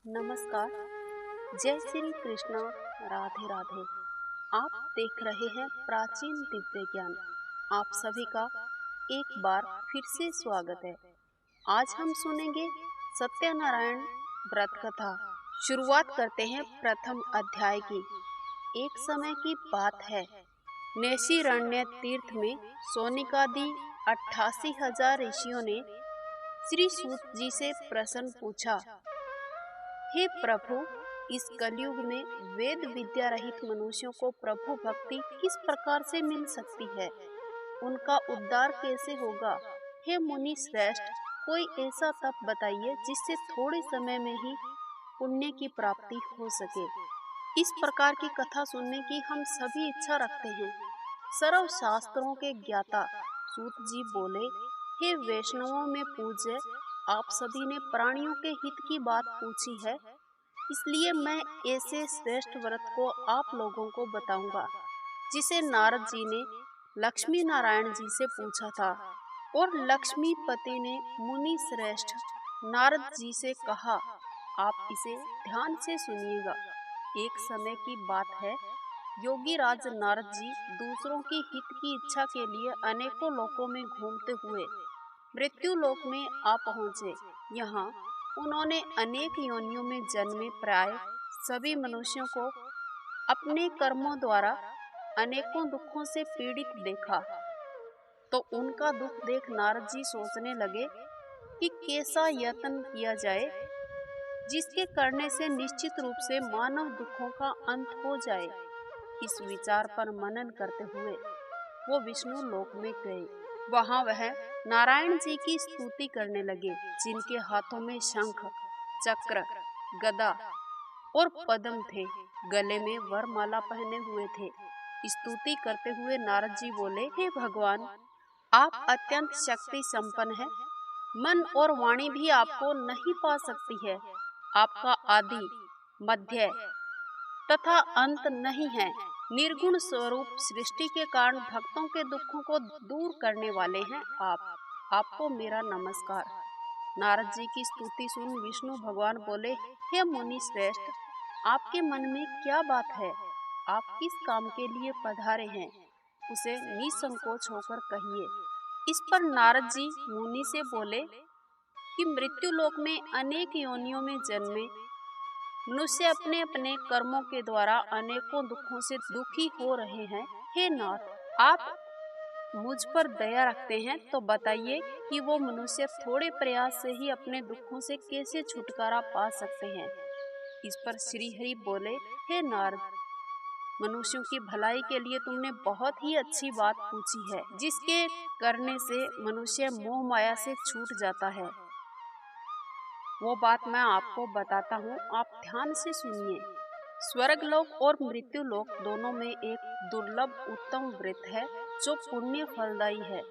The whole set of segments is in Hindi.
नमस्कार। जय श्री कृष्णा। राधे राधे। आप देख रहे हैं प्राचीन दिव्य ज्ञान। आप सभी का एक बार फिर से स्वागत है। आज हम सुनेंगे सत्यनारायण व्रत कथा। शुरुआत करते हैं प्रथम अध्याय की। एक समय की बात है, नैशिरण्य तीर्थ में सोनिकादि 88,000 ऋषियों ने श्री सूत जी से प्रश्न पूछा, हे प्रभु, इस कलयुग में वेद विद्या रहित मनुष्यों को प्रभु भक्ति किस प्रकार से मिल सकती है? उनका उद्धार कैसे होगा? हे मुनि श्रेष्ठ, कोई ऐसा तप बताइए जिससे थोड़े समय में ही पुण्य की प्राप्ति हो सके। इस प्रकार की कथा सुनने की हम सभी इच्छा रखते हैं। सर्व शास्त्रों के ज्ञाता सूत जी बोले, हे वैष्णवों में पूज्य, आप सभी ने प्राणियों के हित की बात पूछी है, इसलिए मैं ऐसे श्रेष्ठ व्रत को आप लोगों को बताऊंगा जिसे नारद जी ने लक्ष्मी नारायण जी से पूछा था। और लक्ष्मीपति ने मुनि श्रेष्ठ नारद जी से कहा, आप इसे ध्यान से सुनिएगा। एक समय की बात है, योगी राज नारद जी दूसरों की हित की इच्छा के लिए अनेकों लोकों में घूमते हुए मृत्यु लोक में आ पहुँचे। यहाँ उन्होंने अनेक योनियों में जन्मे प्राय सभी मनुष्यों को अपने कर्मों द्वारा अनेकों दुखों से पीड़ित देखा। तो उनका दुख देख नारद जी सोचने लगे कि कैसा यत्न किया जाए जिसके करने से निश्चित रूप से मानव दुखों का अंत हो जाए। इस विचार पर मनन करते हुए वो विष्णु लोक में गए। वहां वह नारायण जी की स्तुति करने लगे, जिनके हाथों में शंख, चक्र, गदा और पद्म थे। गले में वरमाला पहने हुए थे। स्तुति करते हुए नारद जी बोले, हे भगवान, आप अत्यंत शक्ति संपन्न हैं। मन और वाणी भी आपको नहीं पा सकती है। आपका आदि, मध्य तथा अंत नहीं है। निर्गुण स्वरूप सृष्टि के कारण भक्तों के दुखों को दूर करने वाले हैं आप। आपको मेरा नमस्कार। नारद जी की स्तुति सुन विष्णु भगवान बोले, हे मुनि श्रेष्ठ, आपके मन में क्या बात है? आप किस काम के लिए पधारे हैं? उसे निसंकोच होकर कहिए। इस पर नारद जी मुनि से बोले कि मृत्यु लोक में अनेक योनियों में जन्मे मनुष्य अपने अपने कर्मों के द्वारा अनेकों दुखों से दुखी हो रहे हैं। हे नाथ, आप मुझ पर दया रखते हैं तो बताइए कि वो मनुष्य थोड़े प्रयास से ही अपने दुखों से कैसे छुटकारा पा सकते हैं। इस पर श्री हरि बोले, हे नारद, मनुष्यों की भलाई के लिए तुमने बहुत ही अच्छी बात पूछी है, जिसके करने से मनुष्य मोह माया से छूट जाता है। वो बात मैं आपको बताता हूँ, आप ध्यान से सुनिए। स्वर्ग लोक और मृत्यु लोक दोनों में एक दुर्लभ उत्तम व्रत है जो पुण्य फलदायी है।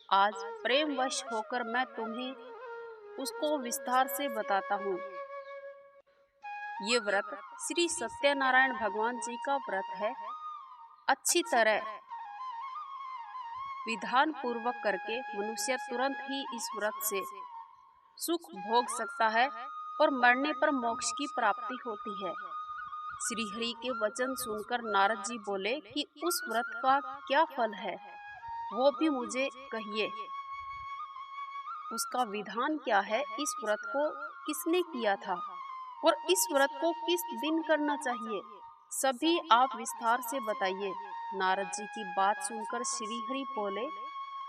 आज प्रेम वश होकर मैं तुम्हें उसको विस्तार से बताता हूँ। ये व्रत श्री सत्यनारायण भगवान जी का व्रत है। अच्छी तरह विधान पूर्वक करके मनुष्य तुरंत ही इस व्रत से सुख भोग सकता है और मरने पर मोक्ष की प्राप्ति होती है। श्री हरि के वचन सुनकर नारद जी बोले कि उस व्रत का क्या फल है, वो भी मुझे कहिए। उसका विधान क्या है, इस व्रत को किसने किया था और इस व्रत को किस दिन करना चाहिए, सभी आप विस्तार से बताइए। नारद जी की बात सुनकर श्री हरि बोले,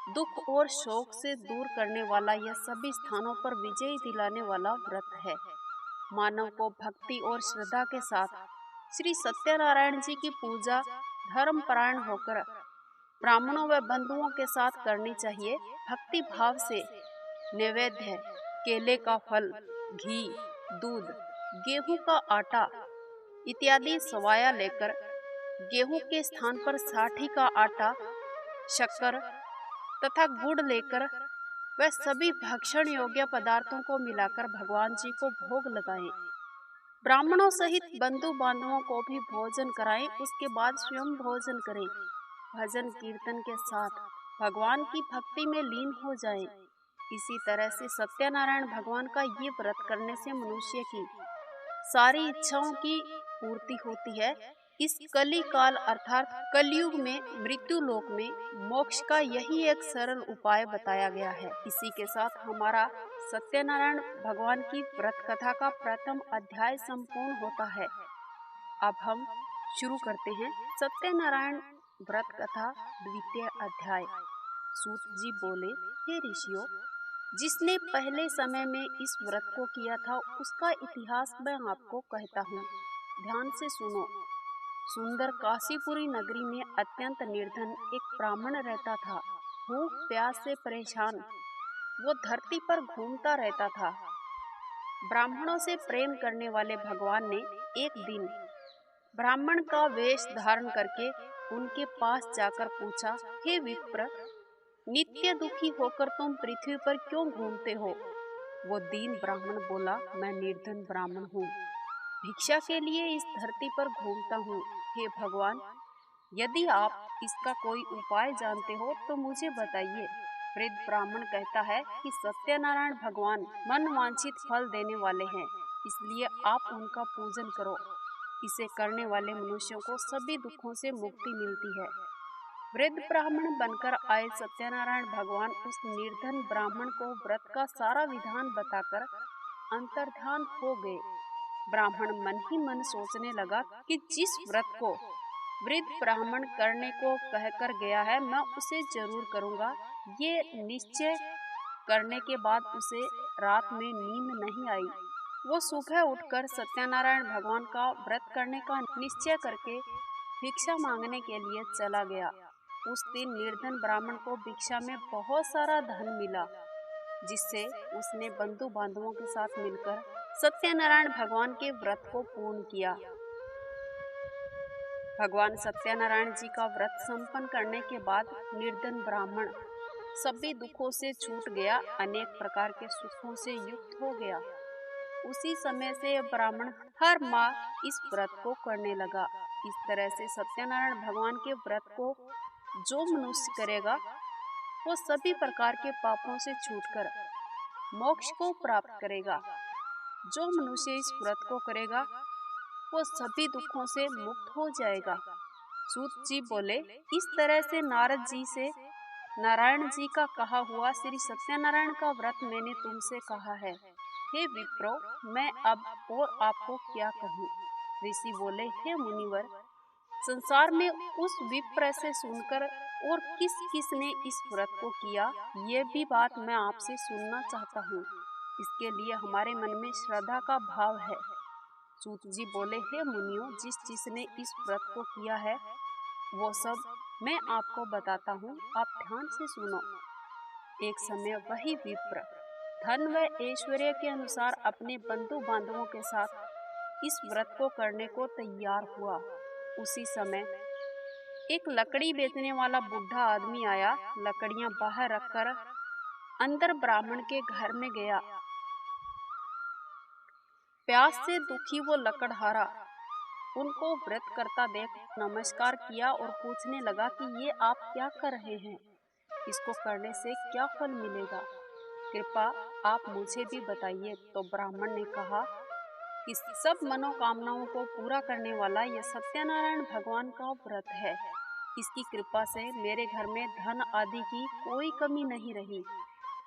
दुख और शोक से दूर करने वाला यह सभी स्थानों पर विजय दिलाने वाला व्रत है। मानव को भक्ति और श्रद्धा के साथ श्री सत्यनारायण जी की पूजा धर्म परायण होकर ब्राह्मणों व बंधुओं के साथ करनी चाहिए। भक्ति भाव से नैवेद्य, केले का फल, घी, दूध, गेहूं का आटा इत्यादि सवाया लेकर गेहूं के स्थान पर साठी का आटा, शक्कर तथा गुड़ लेकर वह सभी भक्षण योग्य पदार्थों को मिलाकर भगवान जी को भोग लगाएं। ब्राह्मणों सहित बंधु बांधवों को भी भोजन कराएं। उसके बाद स्वयं भोजन करें। भजन कीर्तन के साथ भगवान की भक्ति में लीन हो जाएं। इसी तरह से सत्यनारायण भगवान का ये व्रत करने से मनुष्य की सारी इच्छाओं की पूर्ति होती है। इस कली काल अर्थात कलयुग में मृत्यु लोक में मोक्ष का यही एक सरल उपाय बताया गया है। इसी के साथ हमारा सत्यनारायण भगवान की व्रत कथा का प्रथम अध्याय संपूर्ण होता है। अब हम शुरू करते हैं सत्यनारायण व्रत कथा द्वितीय अध्याय। सूत जी बोले, हे ऋषियों, जिसने पहले समय में इस व्रत को किया था उसका इतिहास मैं आपको कहता हूँ, ध्यान से सुनो। सुंदर काशीपुरी नगरी में अत्यंत निर्धन एक ब्राह्मण रहता था। भूख प्यास से परेशान वो धरती पर घूमता रहता था। ब्राह्मणों से प्रेम करने वाले भगवान ने एक दिन ब्राह्मण का वेश धारण करके उनके पास जाकर पूछा, हे विप्र, नित्य दुखी होकर तुम पृथ्वी पर क्यों घूमते हो? वो दीन ब्राह्मण बोला, मैं निर्धन ब्राह्मण हूँ, भिक्षा के लिए इस धरती पर घूमता हूँ। हे भगवान, यदि आप इसका कोई उपाय जानते हो तो मुझे बताइए। वृद्ध ब्राह्मण कहता है कि सत्यनारायण भगवान मन वांछित फल देने वाले हैं, इसलिए आप उनका पूजन करो। इसे करने वाले मनुष्यों को सभी दुखों से मुक्ति मिलती है। वृद्ध ब्राह्मण बनकर आए सत्यनारायण भगवान उस निर्धन ब्राह्मण को व्रत का सारा विधान बताकर अंतर्ध्यान हो गए। ब्राह्मण मन ही मन सोचने लगा कि जिस व्रत को वृद्ध ब्राह्मण करने को कहकर गया है मैं उसे जरूर करूंगा। ये निश्चय करने के बाद उसे रात में नींद नहीं आई। वो सुबह उठकर सत्यनारायण भगवान का व्रत करने का निश्चय करके भिक्षा मांगने के लिए चला गया। उस दिन निर्धन ब्राह्मण को भिक्षा में बहुत सारा धन मिला, जिससे उसने बंधु बांधवों के साथ मिलकर सत्यनारायण भगवान के व्रत को पूर्ण किया। भगवान सत्यनारायण जी का व्रत संपन्न करने के बाद निर्धन ब्राह्मण सभी दुखों से छूट गया, अनेक प्रकार के सुखों से युक्त हो गया। उसी समय से ब्राह्मण हर माह इस व्रत को करने लगा। इस तरह से सत्यनारायण भगवान के व्रत को जो मनुष्य करेगा वो सभी प्रकार के पापों से छूटकर मोक्ष को प्राप्त करेगा। जो मनुष्य इस व्रत को करेगा वो सभी दुखों से मुक्त हो जाएगा। सूत जी बोले, इस तरह से नारद जी से नारायण जी का कहा हुआ श्री सत्यनारायण का व्रत मैंने तुमसे कहा है। हे विप्रो, मैं अब और आपको क्या कहूँ? ऋषि बोले, हे मुनिवर, संसार में उस विप्र से सुनकर और किस किस ने इस व्रत को किया, ये भी बात मैं आपसे सुनना चाहता हूँ। इसके लिए हमारे मन में श्रद्धा का भाव है। सूत जी बोले, हे मुनियों, जिस जिसने इस व्रत को किया है वो सब मैं आपको बताता हूँ, आप ध्यान से सुनो। एक समय वही विप्र धन व ऐश्वर्य के अनुसार अपने बंधु बांधवों के साथ इस व्रत को करने को तैयार हुआ। उसी समय एक लकड़ी बेचने वाला बूढ़ा आदमी आया, लकड़ियां बाहर रखकर अंदर ब्राह्मण के घर में गया। प्यास से दुखी वो लकड़हारा उनको व्रत करता देख नमस्कार किया और पूछने लगा कि ये आप क्या कर रहे हैं, इसको करने से क्या फल मिलेगा, कृपा आप मुझे भी बताइए। तो ब्राह्मण ने कहा कि सब मनोकामनाओं को पूरा करने वाला यह सत्यनारायण भगवान का व्रत है। इसकी कृपा से मेरे घर में धन आदि की कोई कमी नहीं रही।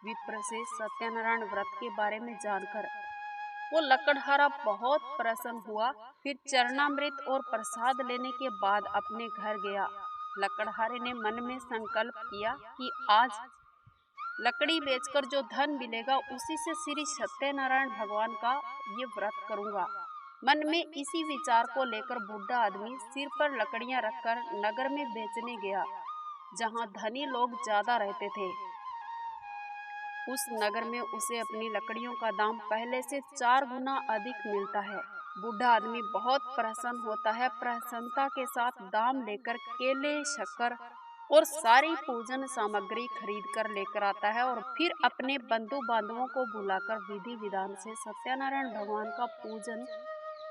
विप्र से सत्यनारायण व्रत के बारे में जानकर वो लकड़हारा बहुत प्रसन्न हुआ। फिर चरणामृत और प्रसाद लेने के बाद अपने घर गया। लकड़हारे ने मन में संकल्प किया कि आज लकड़ी बेचकर जो धन मिलेगा उसी से श्री सत्यनारायण भगवान का ये व्रत करूंगा। मन में इसी विचार को लेकर बूढ़ा आदमी सिर पर लकड़ियां रखकर नगर में बेचने गया, जहां धनी लोग ज्यादा रहते थे। उस नगर में उसे अपनी लकड़ियों का दाम पहले से 4 गुना अधिक मिलता है। बूढ़ा आदमी बहुत प्रसन्न होता है। प्रसन्नता के साथ दाम लेकर केले, शक्कर और सारी पूजन सामग्री खरीद कर लेकर आता है और फिर अपने बंधु बांधवों को बुलाकर विधि विधान से सत्यनारायण भगवान का पूजन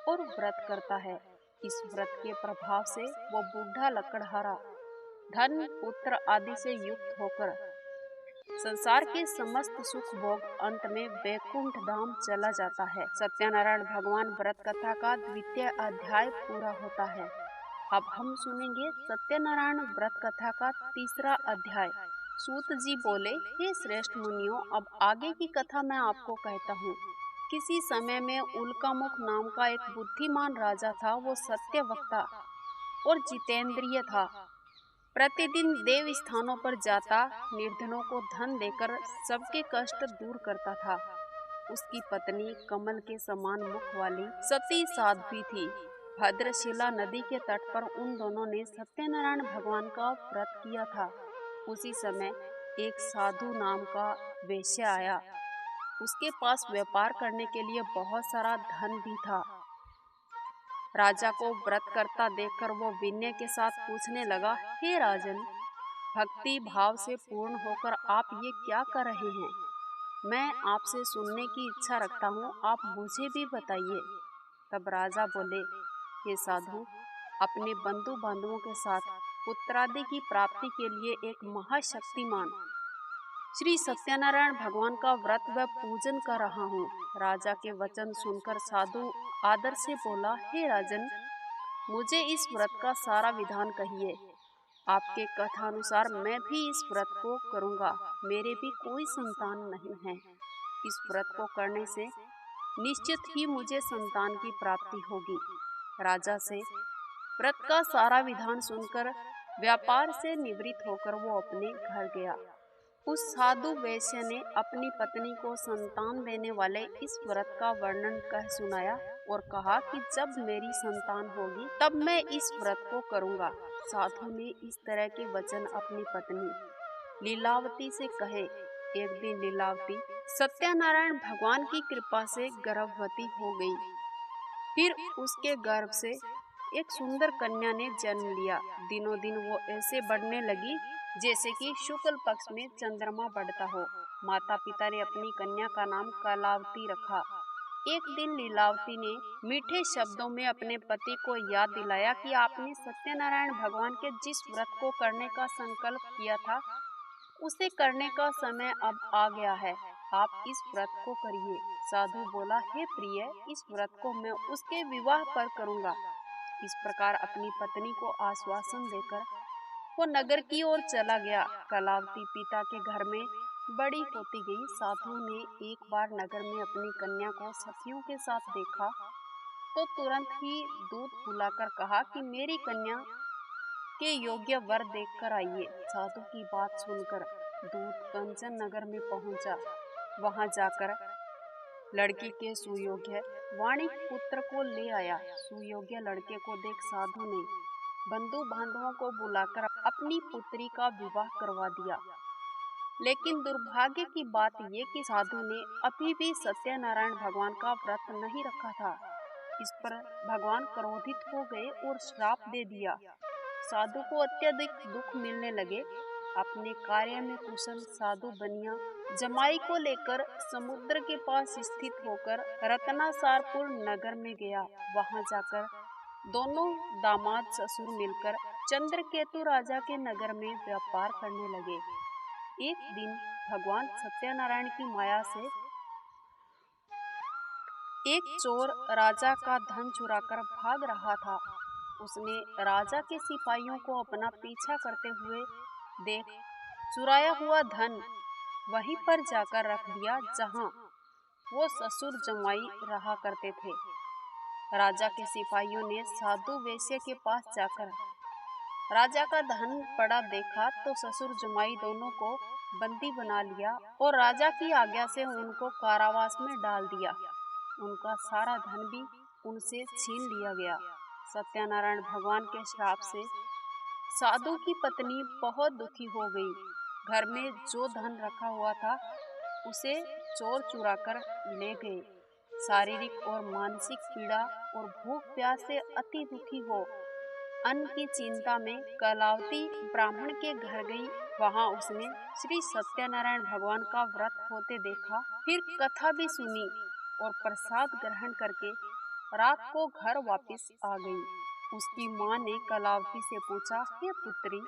और व्रत करता है। इस व्रत के प्रभाव से वो बूढ़ा लकड़हारा धन, पुत्र आदि से युक्त होकर संसार के समस्त सुख भोग अंत में वैकुंठ धाम चला जाता है। सत्यनारायण भगवान व्रत कथा का द्वितीय अध्याय पूरा होता है। अब हम सुनेंगे सत्यनारायण व्रत कथा का तीसरा अध्याय। सूत जी बोले, हे श्रेष्ठ मुनियों, अब आगे की कथा मैं आपको कहता हूँ। किसी समय में उल्कामुख नाम का एक बुद्धिमान राजा था। वो सत्यवक्ता और जितेंद्रिय था। प्रतिदिन देव स्थानों पर जाता, निर्धनों को धन देकर सबके कष्ट दूर करता था। उसकी पत्नी कमल के समान मुख वाली सती साध्वी थी। भद्रशिला नदी के तट पर उन दोनों ने सत्यनारायण भगवान का व्रत किया था। उसी समय एक साधु नाम का वेश्य आया। उसके पास व्यापार करने के लिए बहुत सारा धन भी था। राजा को व्रत करता देखकर वो विनय के साथ पूछने लगा, हे राजन, भक्ति भाव से पूर्ण होकर आप ये क्या कर रहे हैं? मैं आपसे सुनने की इच्छा रखता हूँ, आप मुझे भी बताइए। तब राजा बोले, हे साधु, अपने बंधु बांधवों के साथ पुत्रादि की प्राप्ति के लिए एक महाशक्तिमान श्री सत्यनारायण भगवान का व्रत व पूजन कर रहा हूँ। राजा के वचन सुनकर साधु आदर से बोला, हे राजन, मुझे इस व्रत का सारा विधान कहिए। आपके कथानुसार मैं भी इस व्रत को करूँगा। मेरे भी कोई संतान नहीं है। इस व्रत को करने से निश्चित ही मुझे संतान की प्राप्ति होगी। राजा से व्रत का सारा विधान सुनकर व्यापार से निवृत्त होकर वो अपने घर गया। उस साधु वैश्य ने अपनी पत्नी को संतान देने वाले इस व्रत का वर्णन कह सुनाया और कहा कि जब मेरी संतान होगी तब मैं इस व्रत को करूँगा। साधु ने इस तरह के वचन अपनी पत्नी लीलावती से कहे। एक दिन लीलावती सत्यनारायण भगवान की कृपा से गर्भवती हो गई। फिर उसके गर्भ से एक सुंदर कन्या ने जन्म लिया। दिनों दिन वो ऐसे बढ़ने लगी जैसे कि शुक्ल पक्ष में चंद्रमा बढ़ता हो। माता पिता ने अपनी कन्या का नाम कलावती रखा। एक दिन लीलावती ने मीठे शब्दों में अपने पति को याद दिलाया कि आपने सत्यनारायण भगवान के जिस व्रत को करने का संकल्प किया था उसे करने का समय अब आ गया है। आप इस व्रत को करिए। साधु बोला, हे प्रिय, इस व्रत को मैं उसके विवाह पर करूँगा। इस प्रकार अपनी पत्नी को आश्वासन देकर वो नगर की ओर चला गया। कलावती पिता के घर में बड़ी होती गई। साधु ने एक बार नगर में अपनी कन्या को सखियों के साथ देखा तो तुरंत ही दूत बुलाकर कहा कि मेरी कन्या के योग्य वर देखकर आइए। साधु की बात सुनकर दूत कंचन नगर में पहुंचा। वहां जाकर लड़की के सुयोग्य वाणिक पुत्र को ले आया। सुयोग्य लड़के को देख साधु ने बंधु बांधवों को बुलाकर अपनी पुत्री का विवाह करवा दिया। लेकिन दुर्भाग्य की बात ये कि साधु ने अभी भी सत्यनारायण भगवान का व्रत नहीं रखा था। इस पर भगवान क्रोधित हो गए और श्राप दे दिया। साधु को अत्यधिक दुख मिलने लगे। अपने कार्य में कुशल साधु बनिया जमाई को लेकर समुद्र के पास स्थित होकर रत्नासारपुर नगर में गया। वहां जाकर दोनों दामाद ससुर मिलकर चंद्रकेतु राजा के नगर में व्यापार करने लगे। एक दिन भगवान सत्यनारायण की माया से एक चोर राजा का धन चुराकर भाग रहा था। उसने राजा के सिपाहियों को अपना पीछा करते हुए देख चुराया हुआ धन वहीं पर जाकर रख दिया जहां वो ससुर जमाई रहा करते थे। राजा के सिपाहियों ने साधु वैश्य के पास जाकर राजा का धन पड़ा देखा तो ससुर जमाई दोनों को बंदी बना लिया और राजा की आज्ञा से उनको कारावास में डाल दिया। उनका सारा धन भी उनसे छीन लिया गया। सत्यनारायण भगवान के श्राप से साधु की पत्नी बहुत दुखी हो गई। घर में जो धन रखा हुआ था उसे चोर चुरा कर ले गए। शारीरिक और मानसिक पीड़ा और भूख प्यास से अति दुखी हो अन्न की चिंता में कलावती ब्राह्मण के घर गई। वहां उसने श्री सत्यनारायण भगवान का व्रत होते देखा। फिर कथा भी सुनी और प्रसाद ग्रहण करके रात को घर वापस आ गई। उसकी माँ ने कलावती से पूछा, हे पुत्री,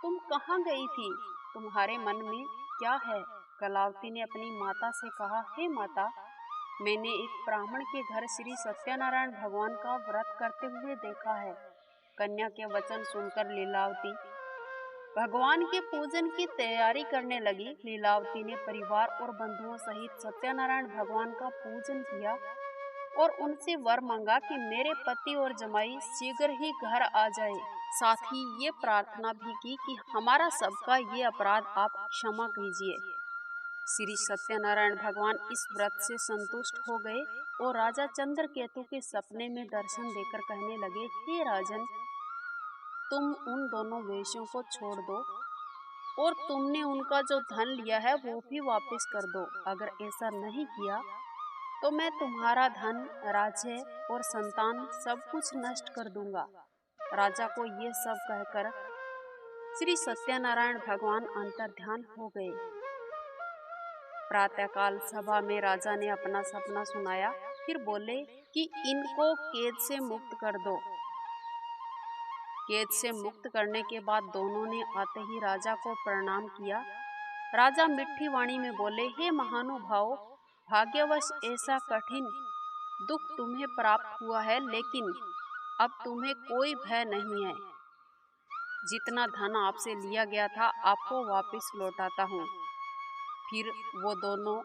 तुम कहाँ गई थी? तुम्हारे मन में क्या है? कलावती ने अपनी माता से कहा, हे माता, मैंने एक ब्राह्मण के घर श्री सत्यनारायण भगवान का व्रत करते हुए देखा है। कन्या के वचन सुनकर लीलावती भगवान के पूजन की तैयारी करने लगी। लीलावती ने परिवार और बंधुओं सहित सत्यनारायण भगवान का पूजन किया और उनसे वर मांगा कि मेरे पति और जमाई शीघ्र ही घर आ जाए। साथ ही ये प्रार्थना भी की कि हमारा सबका ये अपराध आप क्षमा कीजिए। श्री सत्यनारायण भगवान इस व्रत से संतुष्ट हो गए और राजा चंद्रकेतु के सपने में दर्शन देकर कहने लगे, हे राजन, तुम उन दोनों वेश्यों को छोड़ दो और तुमने उनका जो धन लिया है वो भी वापस कर दो। अगर ऐसा नहीं किया तो मैं तुम्हारा धन, राज्य और संतान सब कुछ नष्ट कर दूंगा। राजा को ये सब कहकर श्री सत्यनारायण भगवान अंतर्ध्यान हो गए। प्रातःकाल सभा में राजा ने अपना सपना सुनाया, फिर बोले कि इनको कैद से मुक्त कर दो। कैद से मुक्त करने के बाद दोनों ने आते ही राजा को प्रणाम किया। राजा मिठी वाणी में बोले, हे महानुभाव, भाग्यवश ऐसा कठिन दुख तुम्हें प्राप्त हुआ है, लेकिन अब तुम्हें कोई भय नहीं है। जितना धन आपसे लिया गया था आपको वापस लौटाता हूँ। फिर वो दोनों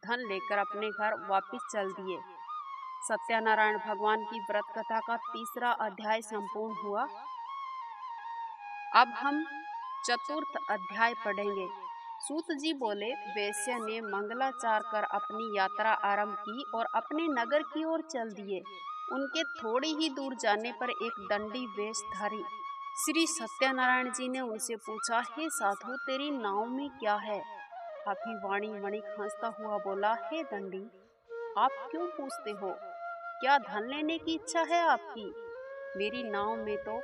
धन लेकर अपने घर वापस चल दिए। सत्यनारायण भगवान की व्रत कथा का तीसरा अध्याय संपूर्ण हुआ। अब हम चतुर्थ अध्याय पढ़ेंगे। सूत जी बोले, वैश्य ने मंगलाचार कर अपनी यात्रा आरंभ की और अपने नगर की ओर चल दिए। उनके थोड़ी ही दूर जाने पर एक दंडी वेशधारी श्री सत्यनारायण जी ने उनसे पूछा, हे साधु, तेरी नाव में क्या है? अभिवाणी वणिक हंसता हुआ बोला, हे दंडी, आप क्यों पूछते हो? क्या धन लेने की इच्छा है आपकी? मेरी नाव में तो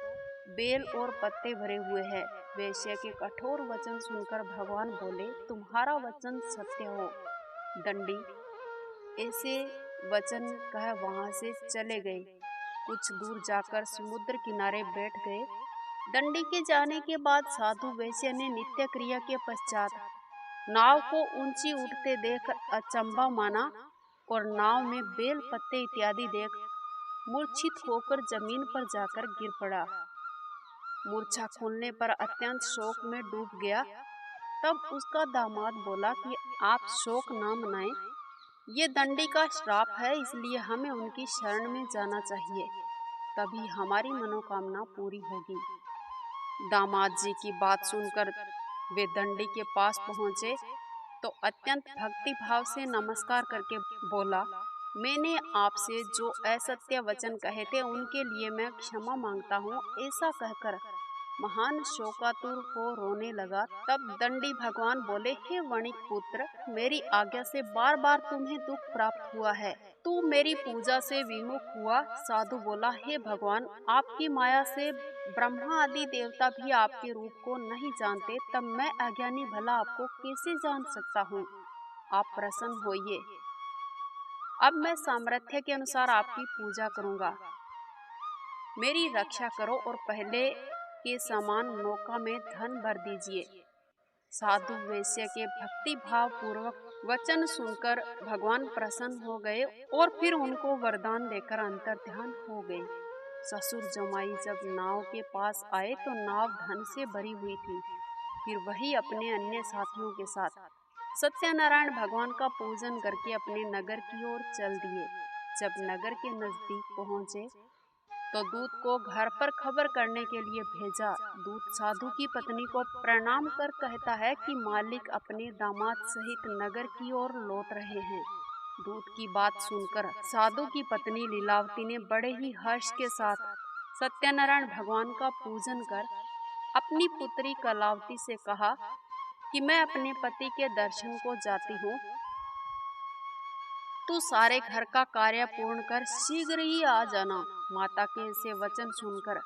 बेल और पत्ते भरे हुए हैं। वैश्य के कठोर वचन सुनकर भगवान बोले, तुम्हारा वचन सत्य हो। दंडी ऐसे वचन कह वहां से चले गए। कुछ दूर जाकर समुद्र किनारे बैठ गए। दंडी के जाने के बाद साधु वैश्य ने नित्य क्रिया के पश्चात नाव को ऊंची उठते देख अचंभा माना और नाव में बेल पत्ते इत्यादि देख मूर्छित होकर जमीन पर जाकर गिर पड़ा। मूर्छा खुलने पर अत्यंत शोक में डूब गया। तब उसका दामाद बोला कि आप शोक न मनाएं, ये दंडी का श्राप है, इसलिए हमें उनकी शरण में जाना चाहिए, तभी हमारी मनोकामना पूरी होगी। दामाद जी की बात सुनकर वे दंडी के पास पहुंचे तो अत्यंत भक्ति भाव से नमस्कार करके बोला, मैंने आपसे जो असत्य वचन कहे थे उनके लिए मैं क्षमा मांगता हूँ। ऐसा कहकर महान शोकातुर हो रोने लगा। तब दंडी भगवान बोले, हे वणिक पुत्र, मेरी आज्ञा से बार बार तुम्हें दुख प्राप्त हुआ है, तू मेरी पूजा से विमुख हुआ। साधु बोला, हे भगवान, आपकी माया से ब्रह्मा आदि देवता भी आपके रूप को नहीं जानते, तब मैं अज्ञानी भला आपको कैसे जान सकता हूँ? आप प्रसन्न होइए। अब मैं सामर्थ्य के अनुसार आपकी पूजा करूँगा। मेरी रक्षा करो और पहले के समान नौका में धन भर दीजिए। साधु वैश्य के भक्ति भाव पूर्वक वचन सुनकर भगवान प्रसन्न हो गए और फिर उनको वरदान देकर अंतर्ध्यान हो गए। ससुर जमाई जब नाव के पास आए तो नाव धन से भरी हुई थी। फिर वही अपने अन्य साथियों के साथ सत्यनारायण भगवान का पूजन करके अपने नगर की ओर चल दिए। जब नगर के नजदीक पहुंचे तो दूत को घर पर खबर करने के लिए भेजा। दूत साधु की पत्नी को प्रणाम कर कहता है कि मालिक अपने दामाद सहित नगर की ओर लौट रहे हैं। दूत की बात सुनकर साधु की पत्नी लीलावती ने बड़े ही हर्ष के साथ सत्यनारायण भगवान का पूजन कर अपनी पुत्री कलावती से कहा कि मैं अपने पति के दर्शन को जाती हूँ, तू सारे घर का कार्य पूर्ण कर शीघ्र ही आ जाना। माता के ऐसे वचन सुनकर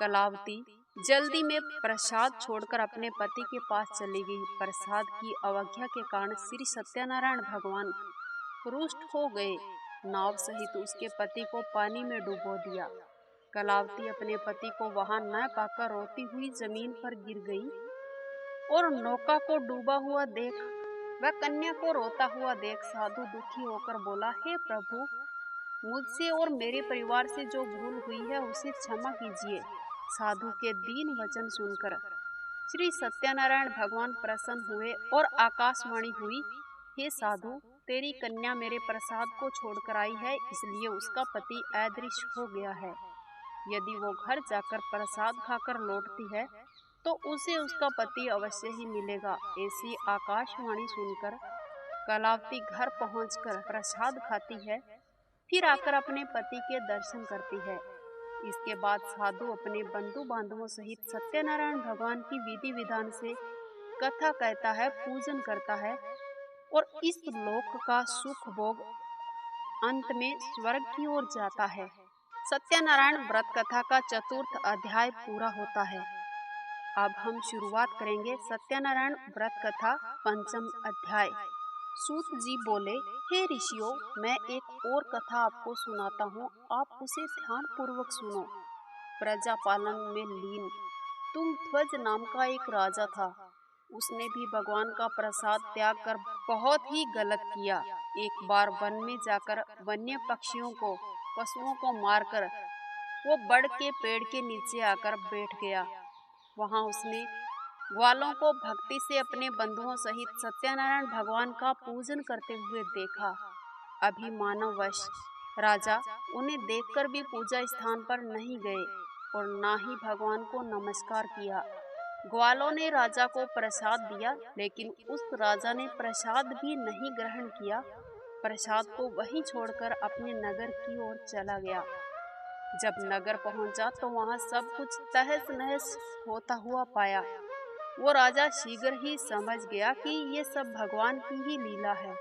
कलावती जल्दी में प्रसाद छोड़कर अपने पति के पास चली गई। प्रसाद की अवज्ञा के कारण श्री सत्यनारायण भगवान रुष्ट हो गए। नाव सहित उसके पति को पानी में डुबो दिया। कलावती अपने पति को वहां न पाकर रोती हुई जमीन पर गिर गई और नौका को डूबा हुआ देख वह कन्या को रोता हुआ देख साधु दुखी होकर बोला, हे प्रभु, मुझसे और मेरे परिवार से जो भूल हुई है उसे क्षमा कीजिए। साधु के दीन वचन सुनकर श्री सत्यनारायण भगवान प्रसन्न हुए और आकाशवाणी हुई, हे साधु, तेरी कन्या मेरे प्रसाद को छोड़कर आई है, इसलिए उसका पति अदृश्य हो गया है। यदि वो घर जाकर प्रसाद खाकर लौटती है तो उसे उसका पति अवश्य ही मिलेगा। ऐसी आकाशवाणी सुनकर कलावती घर पहुंचकर प्रसाद खाती है, फिर आकर अपने पति के दर्शन करती है। इसके बाद साधु अपने बंधु बांधवों सहित सत्यनारायण भगवान की विधि विधान से कथा कहता है, पूजन करता है और इस लोक का सुख भोग अंत में स्वर्ग की ओर जाता है। सत्यनारायण व्रत कथा का चतुर्थ अध्याय पूरा होता है। अब हम शुरुआत करेंगे सत्यनारायण व्रत कथा पंचम अध्याय। सूत जी बोले, हे ऋषियों, मैं एक और कथा आपको सुनाता हूँ, आप उसे ध्यान पूर्वक सुनो। प्रजा पालन में लीन तुंगध्वज नाम का एक राजा था। उसने भी भगवान का प्रसाद त्याग कर बहुत ही गलत किया। एक बार वन में जाकर वन्य पक्षियों को, पशुओं को मारकर वो बड़ के पेड़ के नीचे आकर बैठ गया। वहां उसने ग्वालों को भक्ति से अपने बंधुओं सहित सत्यनारायण भगवान का पूजन करते हुए देखा। अभिमानवश राजा उन्हें देखकर भी पूजा स्थान पर नहीं गए और ना ही भगवान को नमस्कार किया। ग्वालों ने राजा को प्रसाद दिया, लेकिन उस राजा ने प्रसाद भी नहीं ग्रहण किया। प्रसाद को वहीं छोड़कर अपने नगर की ओर चला गया। जब नगर पहुंचा तो वहां सब कुछ तहस नहस होता हुआ पाया। वो राजा शीघ्र ही समझ गया कि ये सब भगवान की ही लीला है।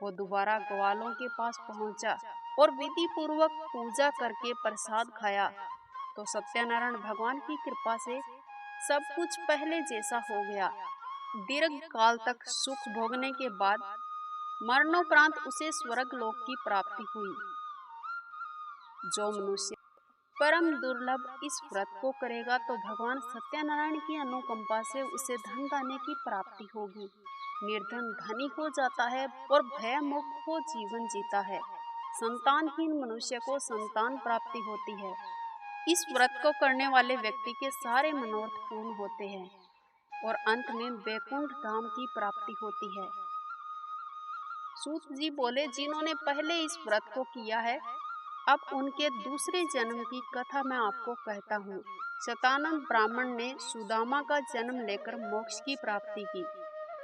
वो दोबारा ग्वालों के पास पहुंचा और विधि पूर्वक पूजा करके प्रसाद खाया तो सत्यनारायण भगवान की कृपा से सब कुछ पहले जैसा हो गया। दीर्घ काल तक सुख भोगने के बाद मरणोपरांत उसे स्वर्ग लोक की प्राप्ति हुई। जो मनुष्य परम दुर्लभ इस व्रत को करेगा तो भगवान सत्यनारायण की अनुकंपा से उसे धन दाने की प्राप्ति होगी। निर्धन धनी हो जाता है और भय मुक्त हो जीवन जीता है। संतानहीन मनुष्य को संतान प्राप्ति होती है। इस व्रत को करने वाले व्यक्ति के सारे मनोरथ पूर्ण होते हैं और अंत में वैकुंठ धाम की प्राप्ति होती है। सूत जी बोले, जिन्होंने पहले इस व्रत को किया है, अब उनके दूसरे जन्म की कथा मैं आपको कहता हूँ। शतानंद ब्राह्मण ने सुदामा का जन्म लेकर मोक्ष की प्राप्ति की।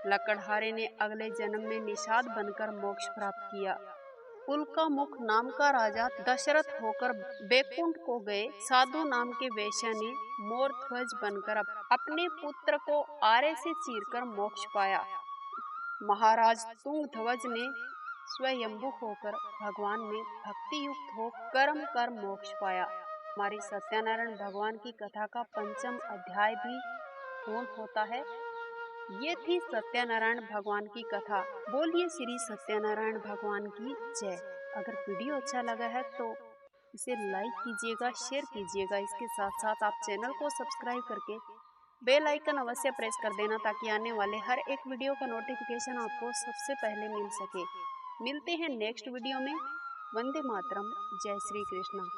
लकड़हारे ने अगले जन्म में निषाद बनकर मोक्ष प्राप्त किया। उल्का मुख नाम का राजा दशरथ होकर बैकुंठ को गए। साधु नाम के वैश्य ने मोर ध्वज बनकर अपने पुत्र को आरे से चीरकर मोक्ष पाया। महाराज तुंगध्वज ने स्वयंभू होकर भगवान में भक्ति युक्त हो कर्म कर मोक्ष पाया। हमारी सत्यनारायण भगवान की कथा का पंचम अध्याय भी पूर्ण होता है। ये थी सत्यनारायण भगवान की कथा। बोलिए श्री सत्यनारायण भगवान की जय। अगर वीडियो अच्छा लगा है तो इसे लाइक कीजिएगा, शेयर कीजिएगा। इसके साथ साथ आप चैनल को सब्सक्राइब करके बेल आइकन अवश्य प्रेस कर देना ताकि आने वाले हर एक वीडियो का नोटिफिकेशन आपको सबसे पहले मिल सके। मिलते हैं नेक्स्ट वीडियो में। वंदे मातरम। जय श्री कृष्ण।